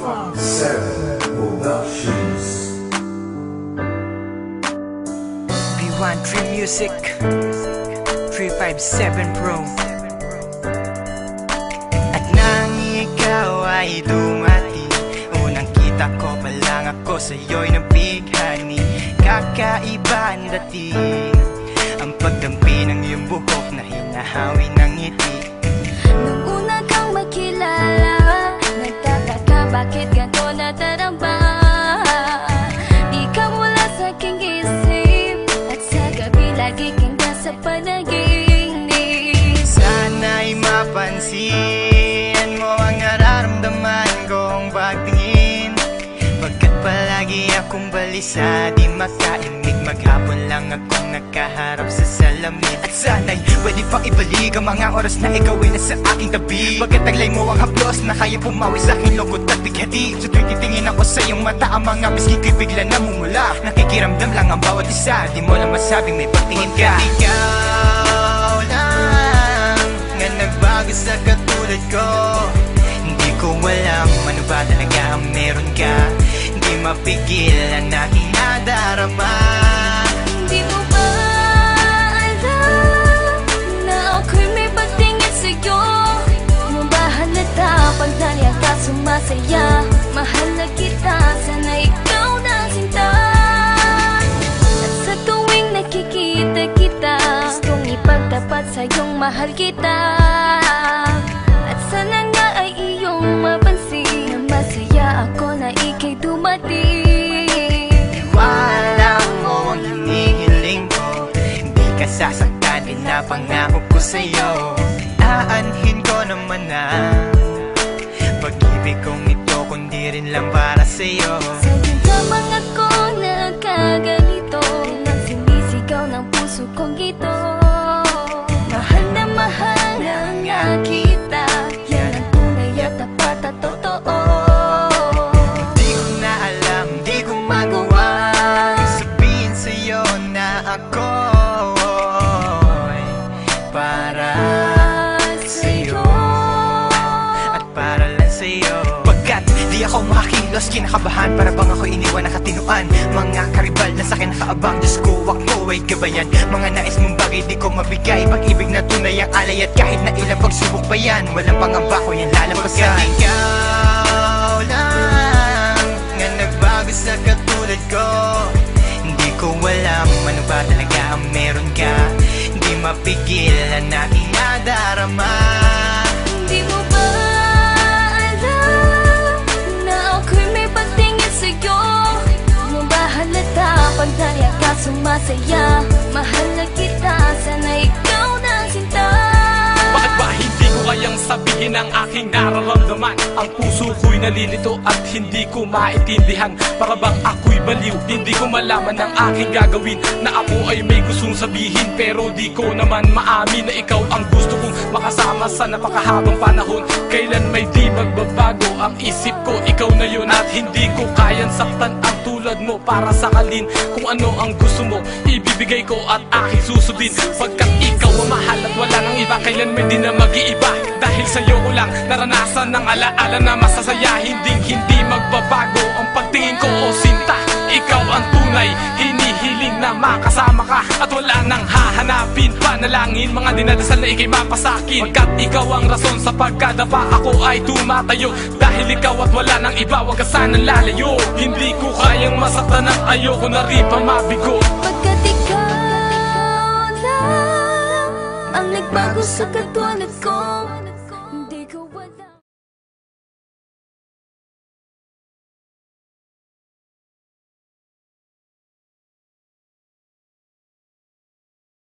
Seven Productions. B1 Dream Music 357 Pro. At nang ikaw ay dumating, unang kita ko pa lang ako sa'yo'y nabighani. Kakaiba ang dating, ang pagdampi ng iyong buhok na hinahawi ng ngiti. Nung una kang makilala, nagtataka bakit ganito nadarama. Di ka mula sa aking isip, at sa gabi lagi kang nasa panaginip. Sana'y mapansin mo ang nararamdaman kong pagtingin, pagkat palagi akong balisa, di makaimik. Maghapon lang akong nakaharap sa salamin. At sana'y pwede pang ibalik ang mga oras na ikaw ay nasa aking tabi, pagkat taglay mo ang haplos na kaya pumawi sa aking lungkot at bighati. So tuwing titingin ako sa iyong mata, ang mga miski ko'y bigla namumula. Nakikiramdam lang ang bawat isa, di mo lang masabing may pagtingin ka. Ikaw lang nga nagbago sa katulad ko. Hindi ko alam ano ba talaga ang meron ka. Hindi mapigil ang aking nadarama. Di mo ba alam na ako'y may pagtingin sa'yo? Di mo ba halata pag nariyan ka sumasaya? Mahal na kita, sana ikaw na sinta. At sa tuwing nakikita kita, gustong ipagtapat sa'yong mahal kita. At sana nga ay iyong mapansin na masaya ako na ika'y dumating. Wala mo ang hinihiling ko, hindi ka sasaktan, pinapangako ko sa'yo. Aanhin ko naman na pag-ibig kong ito, kundi rin lang para sa'yo. Sa lamang ako nagkaganito, nang sinisigaw ng puso kong ito. Mahal na nga kita, yan ang tunay at tapat at totoo. Di ko na alam, di ko magawa sabihin sa'yo na ako'y para sa'yo at para lang sa'yo. Pagkat di ako makakilos, kinakabahan, para bang ako iniwan nakatinuan. Mga karibal na sa'kin nakaabang, Diyos ko ako ay gabayan. Mga nais mong bagay di ko mabigay, pag-ibig na tunay ang alay. At kahit na ilang pagsubok pa yan, walang pangamba ko yan lalampasan. Pagkat ikaw lang nga nagbago sa katulad ko, hindi ko alam ano ba talaga ang meron ka. Hindi mapigil ang aking nadarama. Di mo ba alam na ako'y may pagtingin sa'yo? Di mo ba halata pag nariyan ka sumasaya? Mahal na kita, sana ikaw na sinta. Bakit ba hindi ko kayang sabihin ang aking nararamdaman? Ang puso ko'y nalilito at hindi ko maintindihan. Para bang ako'y baliw, hindi ko malaman ang aking gagawin. Na ako ay may gustong sabihin, pero di ko naman maamin na ikaw ang gusto kong makasama sa napakahabang panahon. Kailan may di magbabago ang isip ko, ikaw na yun. At hindi ko kayang saktan ang tulad mo para sakalin. Kung ano ang gusto mo, ibibigay ko at aking susundin. Pagkat ikaw ang mahal at wala nang iba, kailan may di na mag-iiba. Dahil sa'yo ko lang naranasan ng alaala na masasaya. Hindi magbabago ang pagtingin ko, o sinta. Ikaw ang tunay, hinihiling na makasama ka. At wala nang hahanapin, panalangin, mga dinadasal na ikay mapasakin. Pagkat ikaw ang rason sa pagkadapa, ako ay tumatayo. Dahil ikaw at wala nang iba, wag ka sanang lalayo. Hindi ko kayang masaktan at ayoko na rin pa mabigo. Pagkat ikaw lang ang nagbago sa katulad ko,